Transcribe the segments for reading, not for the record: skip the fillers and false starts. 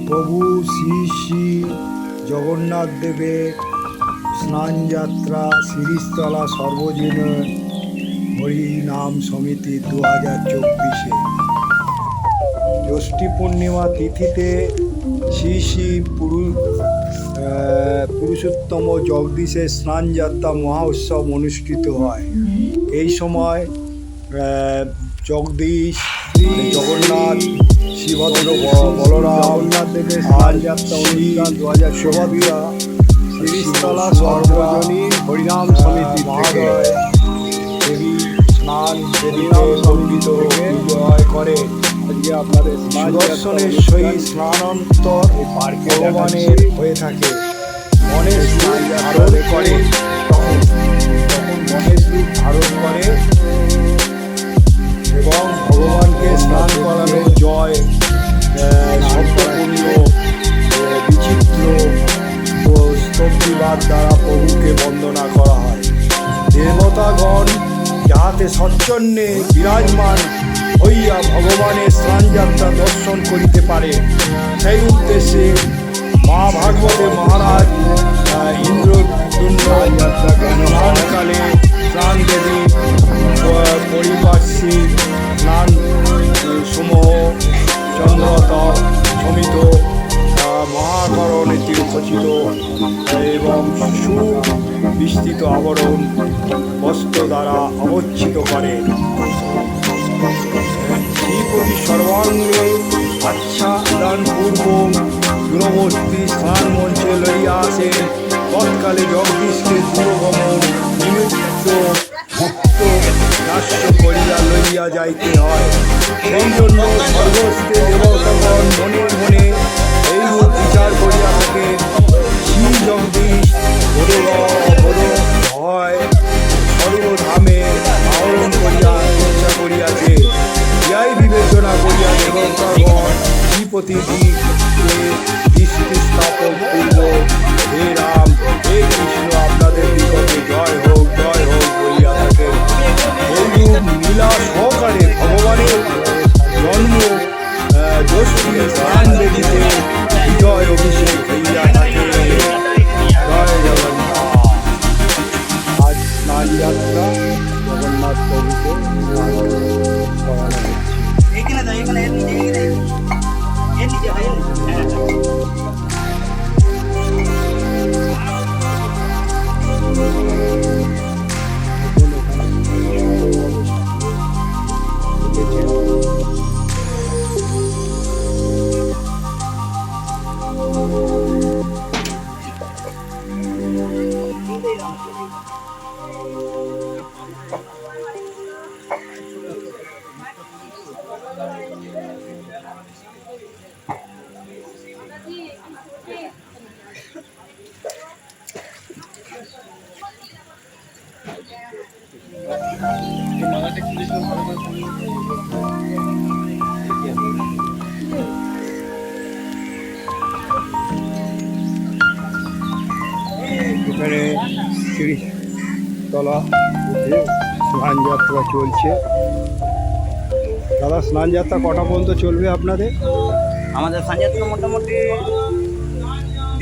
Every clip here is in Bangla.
প্রভু শ্রী শ্রী জগন্নাথ দেবের স্নানযাত্রা শিরীষতলা সর্বজনীন হরিনাম সমিতি 2024-এ জ্যৈষ্ঠী পূর্ণিমা তিথিতে শ্রী শ্রী পুরুষোত্তম জগদীশের স্নানযাত্রা মহা উৎসব অনুষ্ঠিত হয়। এই সময় জগদীশ জগন্নাথ শ্রীভদ্র বলরাম দেবের স্নানযাত্রা অনুষ্ঠান 2024 শিরীষতলা সর্বজনীন হরিনাম সমিতি মহাদয় দেবী স্নান বেদিতে মণ্ডিত বিজয় করে। আজকে আপনাদের সুদর্শনের সহিত স্নানান্তর ভগবানের হয়ে থাকে। মনের রূপ ধারণ করে তখন মনের রূপ ধারণ করে এবং ভগবানকে স্নান করানোর জয় শব্দপূর্ণ বিচিত্র স্তব্ধিবাদ দ্বারা প্রভুকে বন্দনা করা হয়। দেবতাগণ যাহাতে সচ্ছন্নে বিরাজমান হইয়া ভগবানের স্নানযাত্রা দর্শন করিতে পারে, সেই উদ্দেশ্যে মা ভাগবতে মহারাজ ইন্দ্রদুম্ন স্নানকালে স্নান দেবী পরিপার্শ্বে স্নান সমূহ চন্দ্রতর সমিত মহাকরণীতি খচিত এবং সুবিস্তৃত আবরণ বস্ত্র দ্বারা অবচ্ছিত করে। শ্রীপতি সর্বাঙ্গে আচ্ছাদনপূর্বক দূরবর্তী স্নান মঞ্চে লইয়া আসেন। তৎকালে জগদীশকে দূরগমন নিমিত্ত নাশ্য করিয়া লইয়া যাইতে হয়। সেই জন্য সর্বস্তে দেবতাগণ মনে মনে এইরূপ বিচার করিয়া থাকে, শ্রী জগদীশ হয় সর্বধামে আহরণ করিয়া ইচ্ছা করিয়াছে। ইহাই বিবেচনা করিয়া দেবতাগণ শ্রীপতিজিকে দৃষ্টি স্থাপন পূর্বক হে রাম হে কৃষ্ণ আপনাদের নিকটে জয় হোক বলিয়া থাকে। এইরূপ লীলা সহকারে ভগবানের জন্ম জ্যৈষ্ঠী স্নান বেদিতে বিজয় অভিষেক হইয়া থাকে। জয় জগন্নাথ। আজ স্নানযাত্রা জগন্নাথ প্রভুকে করানো হচ্ছে। এখানে শিরীষতলা স্নানযাত্রা চলছে। দাদা, স্নানযাত্রা কটা পর্যন্ত চলবে আপনাদের? আমাদের স্নানযাত্রা মোটামুটি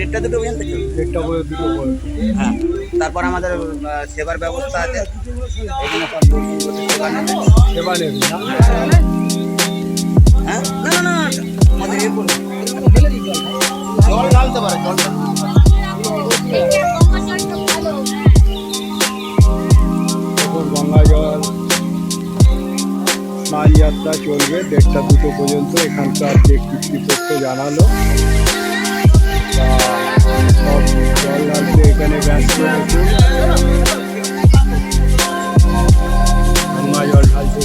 1:30-2 পর্যন্ত চলবে। 1:30 করে 2 পর্যন্ত। হ্যাঁ, তারপর আমাদের সেবার ব্যবস্থা আছে। এখানে সব সেবা নেবে না? হ্যাঁ, না আমাদের জল ঢালতে পারে, জল গঙ্গা জল স্নানযাত্রা চলবে 1:30-2 পর্যন্ত। এখানকার যে কর্তৃপক্ষ জানালো সব জল ঢালতে এখানে ব্যস্ত রয়েছে। গঙ্গা জল ঢালতে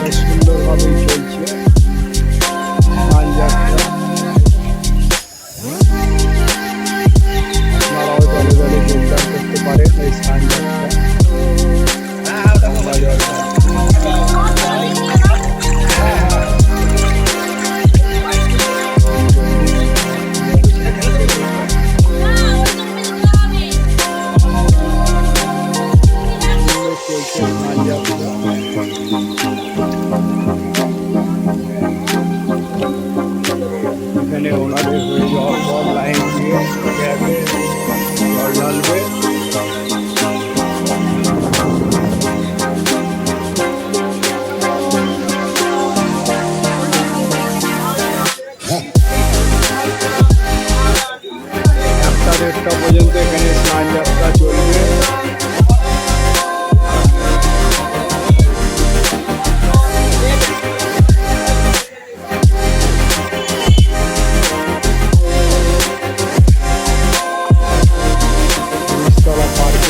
বেশ সুন্দরভাবেই চলছে স্নানযাত্রা। আপনারাও দলে দলে যোগদান করতে পারেন এই স্নানযাত্রা। চলছে স্নানযাত্রা।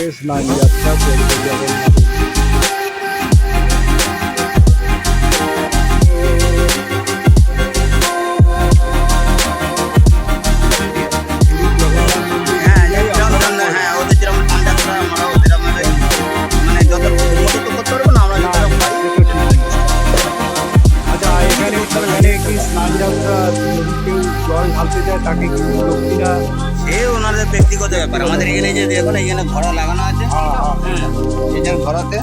পার্কে স্নান যাত্রা চলছে জগন্নাথ। হ্যাঁ হ্যাঁ, ওদের যেরকম যাত্রা আমরাও সেরকম মানে যত মতো তো করতে পারবো না আমরা যেরকম পারি। আচ্ছা, এখানে কি স্নান যাত্রা কেউ জল ঢালতে যায় তাকে কি দক্ষিণা? সে ওনাদের ব্যক্তিগত ব্যাপার। আমাদের এখানে যে দেখুন এখানে ঘোড়া লাগানো আছে, হ্যাঁ সেখানে ঘোড়াতে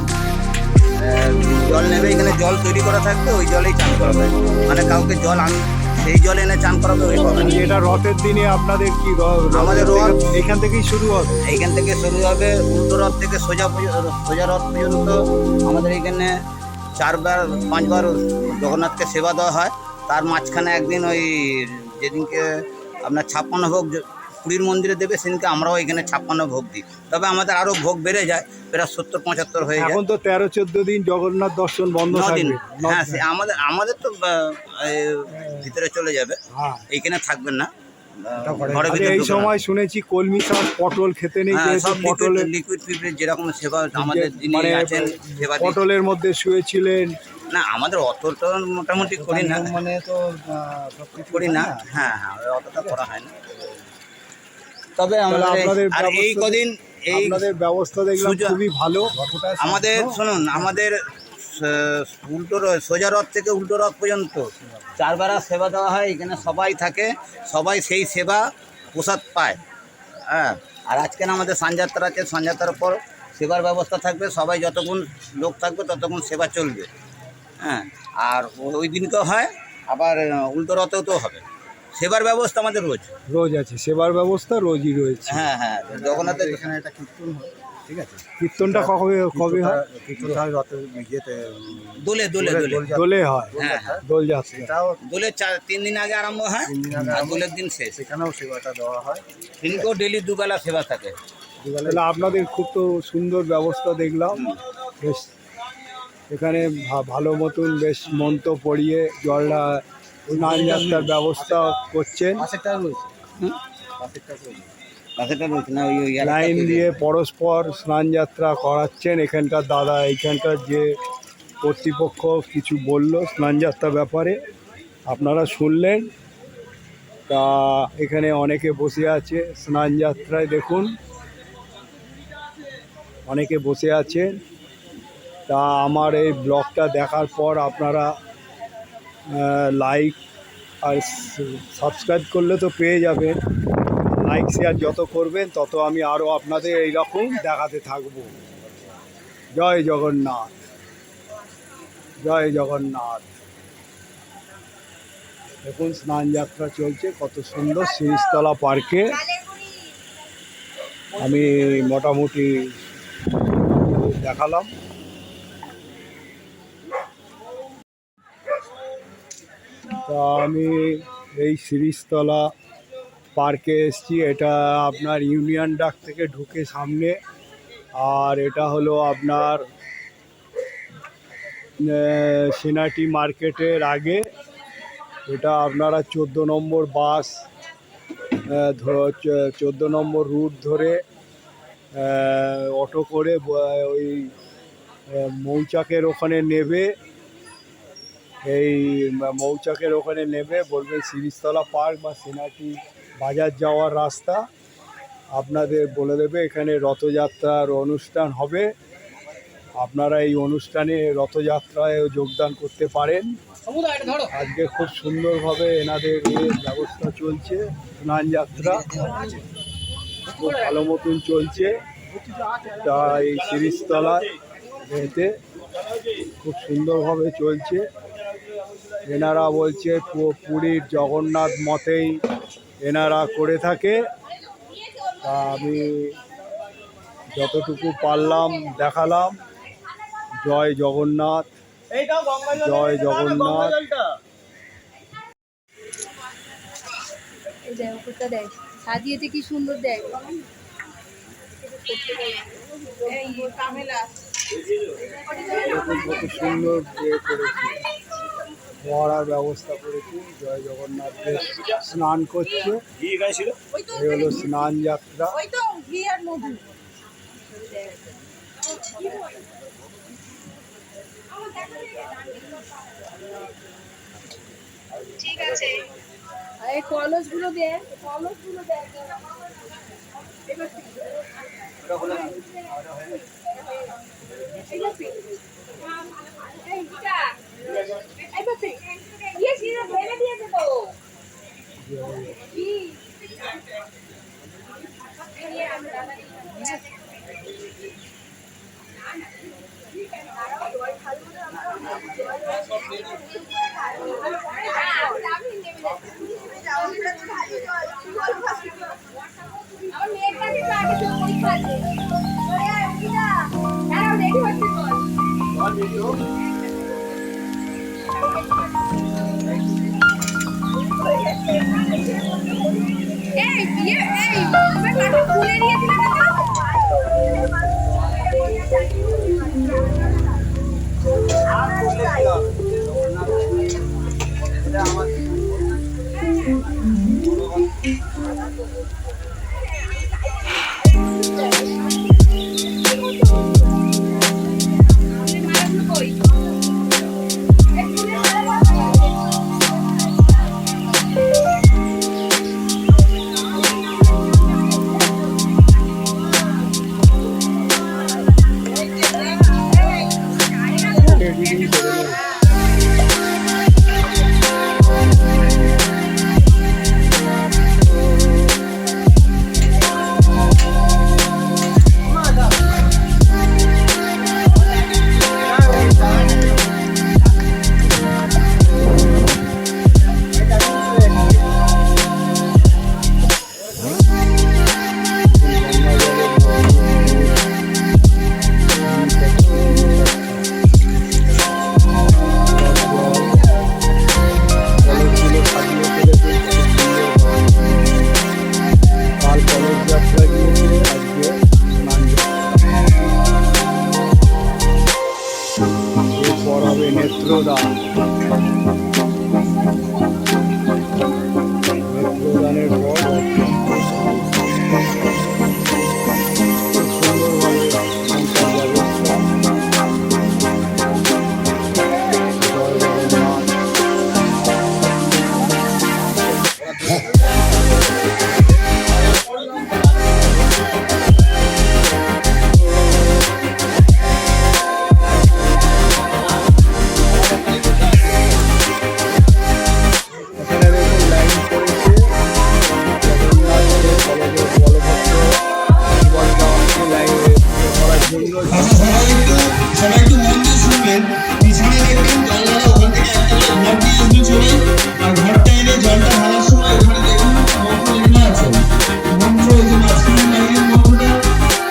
জল নেবে, এখানে জল তৈরি করা থাকবে, ওই জলেই চান করাবে। মানে কাউকে জল সেই জল এনে চান করাবে ওই পাবে না। এটা রথের দিনে আপনাদের কি আমাদের রথ এখান থেকেই শুরু হবে? এইখান থেকে শুরু হবে, উল্টো রথ থেকে সোজা রথ পর্যন্ত আমাদের এখানে 4-5 বার জগন্নাথকে সেবা দেওয়া হয়। তার মাঝখানে একদিন ওই যেদিনকে আপনার 56 ভোগ পুরীর মন্দিরে দেবে, সেদিনকে আমরাও এখানে 56 ভোগ দিই। তবে আমাদের আরও ভোগ বেড়ে যায়, প্রায় 70-75 হয়ে যায়। এখন তো 13-14 দিন জগন্নাথ দর্শন বন্ধ 9 দিন। থাকবে। হ্যাঁ, সে আমাদের তো ভিতরে চলে যাবে, হ্যাঁ, এইখানে থাকবেন না, ঘরের আচ্ছা, ভিতরে এই ঢুকবেন। সময় শুনেছি কলমি শাক পটল খেতে নেই, হ্যাঁ, যেহেতু সব পটলের লিকুইড ফিকুইড যেরকম সেবা আমাদের যিনি মানে আছেন সেবা দিই। পটলের মধ্যে শুয়েছিলেন। না, আমাদের অতটা মোটামুটি করি না, মানে তো করি না। হ্যাঁ হ্যাঁ, অতটা করা হয় না। তবে তাহলে আমাদের আর এই কদিন এই আপনাদের ব্যবস্থা দেখলাম খুবই ভালো। আমাদের শুনুন, আমাদের সোজা রথ থেকে উল্টো রথ পর্যন্ত 4 বেলা সেবা দেওয়া হয়। এখানে সবাই থাকে, সবাই সেই সেবা প্রসাদ পায়। হ্যাঁ, আর আজকে আমাদের সানযাত্রা আছে, সানযাত্রার পর সেবার ব্যবস্থা থাকবে। সবাই যতক্ষণ লোক থাকবে ততক্ষণ সেবা চলবে। হ্যাঁ, আর ওই দিনকেও হয়, আবার উল্টো রথেও তো হবে। সেবার ব্যবস্থা আমাদের রোজ আছে, সেবার ব্যবস্থা রোজই রয়েছে। হ্যাঁ হ্যাঁ, জগন্নাথের এখানে একটা কীর্তন হয়, ঠিক আছে? কীর্তনটা কবে হয়? কীর্তনটা হয় রথের ইয়েতে দোলে দোলে হয়, হ্যাঁ হ্যাঁ, দোলযাত্রা। সেটাও দোলে 3 দিন আগে আরম্ভ হয়, 3 দিন আগে আর আরম্ভ। দোলের দিন শেষ। সেখানেও সেবাটা দেওয়া হয়। দিনকেও ডেলি 2 বেলা সেবা থাকে। তাহলে আপনাদের খুব তো সুন্দর ব্যবস্থা দেখলাম। বেশ এখানে ভালো মতন বেশ মন্ত্র পড়িয়ে জলটা স্নান যাত্রার ব্যবস্থা করছেন। পাশেরটা রয়েছে, হুম? পাশেরটা রয়েছে। পাশেটা রয়েছে না, ওই লাইন দিয়ে পরস্পর স্নান যাত্রা করাচ্ছেন। এখানকার দাদা, এখানকার যে কর্তৃপক্ষ কিছু বলল স্নান যাত্রার ব্যাপারে, আপনারা শুনলেন। তা এখানে অনেকে বসে আছে স্নান যাত্রায়, দেখুন অনেকে বসে আছেন। তা আমার এই ব্লগটা দেখার পর আপনারা লাইক আর সাবস্ক্রাইব করলে তো পেয়ে যাবেন। লাইক শেয়ার যত করবেন তত আমি আরও আপনাদের এইরকম দেখাতে থাকব। জয় জগন্নাথ, জয় জগন্নাথ। দেখুন স্নান যাত্রা চলছে কত সুন্দর শিরিষতলা পার্কে। আমি মোটামুটি দেখালাম। তা আমি এই শিরিষতলা পার্কে এসেছি। এটা আপনার ইউনিয়ন ডাক থেকে ঢুকে সামনে, আর এটা হলো আপনার সিনাটি মার্কেটের আগে। এটা আপনারা 14 নম্বর বাস 14 নম্বর রুট ধরে অটো করে ওই মৌচাকের ওখানে নেবে। এই মৌচাকের ওখানে নেবে, বলবেন শিরিষতলা পার্ক বা সিনাটি বাজার যাওয়ার রাস্তা। আপনাদের বলে দেবে এখানে রথযাত্রার অনুষ্ঠান হবে। আপনারা এই অনুষ্ঠানে রথযাত্রায় যোগদান করতে পারেন। আজকে খুব সুন্দরভাবে এনাদের ব্যবস্থা চলছে। স্নান যাত্রা খুব ভালো মতন চলছে। তা এই শিরিষতলায় এতে খুব সুন্দরভাবে চলছে। এনারা বলছে পুরীর জগন্নাথ মতেই এনারা করে থাকে। তা আমি যতটুকু পারলাম দেখালাম। জয় জগন্নাথ, জয় জগন্নাথ। এই দেখ ওটা দেখ, সাজিয়েছে কি সুন্দর দেখ। কত সুন্দর করেছি, মহারার ব্যবস্থা করেছি। জয় জগন্নাথ স্নান করছে। এই হলো স্নান যাত্রা। ঠিক আছে, এই কলসগুলো দেখ, কলসগুলো দেখ। আমার মেয়েটাকে তো আগে তো পরীক্ষা আছে। ওরে আর দিদা, দাঁড়াও রেডি হচ্ছে তো। এই বিয়ে এই তোমার মাথা খুলে নিয়েছিল না নেত্রদান। নেত্রদানের পর সুন্দরভাবে সংসার ব্যবস্থা। জয় জগন্নাথ। সবাই একটু মন দিয়ে শুনবেন। পিছনে দেখবেন জলধারা, ওখান থেকে একটা ঘর দিয়ে আসবে চলে, আর ঘরটা এনে জলটা ঢালার সময় ওখানে দেখুন মন্ত্র লেখা আছে। মন্ত্র এই যে মাঝখানে লাইনের মন্ত্রটা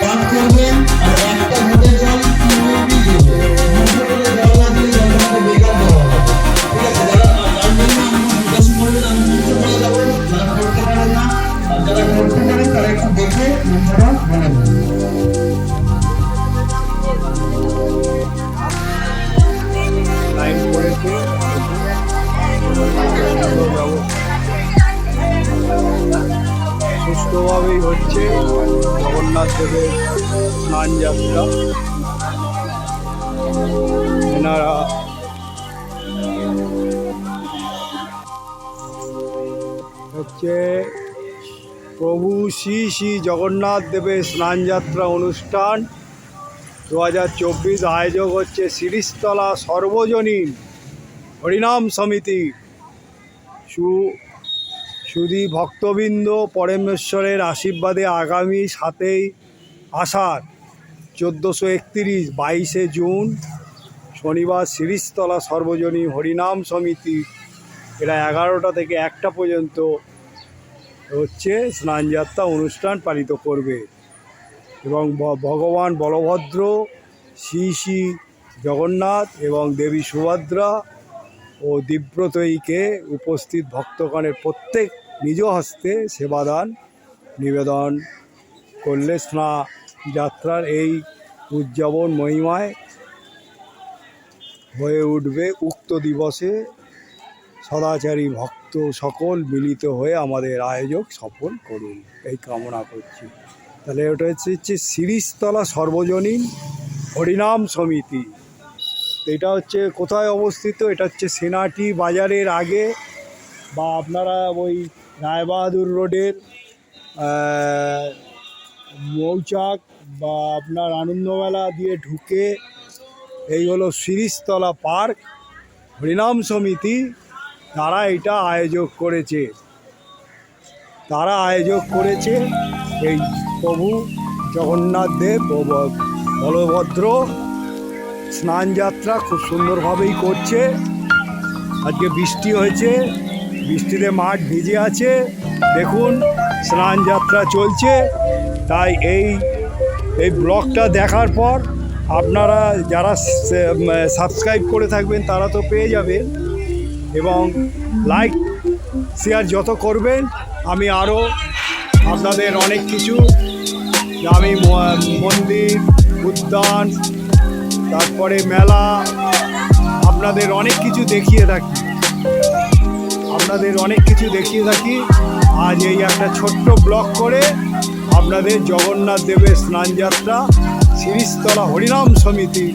পাঠ করবেন, আর একটা ঘটের জল কিভাবে দেবে মন্ত্র করে জল না দিলে জলটা আমাকে বেকার দেওয়া হবে। ঠিক আছে, যারা জানবেন না আমাকে জিজ্ঞাসা করবেন, আমি মন্ত্র বলে যাবো। যারা করতে পারেন না আর যারা করতে পারেন তারা একটু দেখে মন্ত্রটা বলে দেবেন। লাইন করেছে সুস্থভাবেই হচ্ছে জগন্নাথ দেবের স্নান যাত্রা। এনারা হচ্ছে প্রভু শ্রী শ্রী জগন্নাথ দেবের স্নানযাত্রা অনুষ্ঠান 2024 আয়োজক হচ্ছে শিরিষতলা সর্বজনীন হরিনাম সমিতি। সুধী ভক্তবৃন্দ, পরমেশ্বরের আশীর্বাদে আগামী 7ই আষাঢ় 1431 22শে জুন শনিবার শিরিষতলা সর্বজনীন হরিনাম সমিতি এরা 11টা থেকে 1টা পর্যন্ত হচ্ছে স্নানযাত্রা অনুষ্ঠান পালিত করবে এবং ভগবান বলভদ্র, শ্রী শ্রী জগন্নাথ এবং দেবী সুভদ্রা ও দিব্যতয়ীকে উপস্থিত ভক্তগণের প্রত্যেক নিজ হস্তে সেবাদান নিবেদন করলে স্নানযাত্রার এই উদযাপন মহিমায় হয়ে উঠবে। উক্ত দিবসে সদাচারী ভক্ত সকল মিলিত হয়ে আমাদের আয়োজক সফল করুন এই কামনা করছি। তাহলে ওটা হচ্ছে শিরিষতলা সর্বজনীন হরিনাম সমিতি। এটা হচ্ছে কোথায় অবস্থিত? এটা হচ্ছে সেনাটি বাজারের আগে, বা আপনারা ওই রায়বাহাদুর রোডের মৌচাক বা আপনার আনন্দমেলা দিয়ে ঢুকে এই হলো শিরিষতলা পার্ক। হরিনাম সমিতি তারা এটা আয়োজক করেছে, এই প্রভু জগন্নাথ দেব ও বলভদ্র স্নানযাত্রা খুব সুন্দরভাবেই করছে। আজকে বৃষ্টি হয়েছে, বৃষ্টিতে মাঠ ভিজে আছে, দেখুন স্নানযাত্রা চলছে। তাই এই ব্লগটা দেখার পর আপনারা যারা সাবস্ক্রাইব করে থাকবেন তারা তো পেয়ে যাবেন, এবং লাইক শেয়ার যত করবেন আমি আরও আপনাদের অনেক কিছু, আমি মন্দির, উদ্যান, তারপরে মেলা, আপনাদের অনেক কিছু দেখিয়ে থাকি। আজ এই একটা ছোট্ট ব্লগ করে আপনাদের জগন্নাথ দেবের স্নানযাত্রা শিরিষতলা হরিনাম সমিতি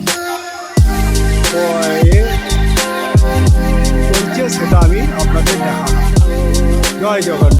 চলছে সেটা আমি আপনাদের দেখালাম। জয় জগন্নাথ।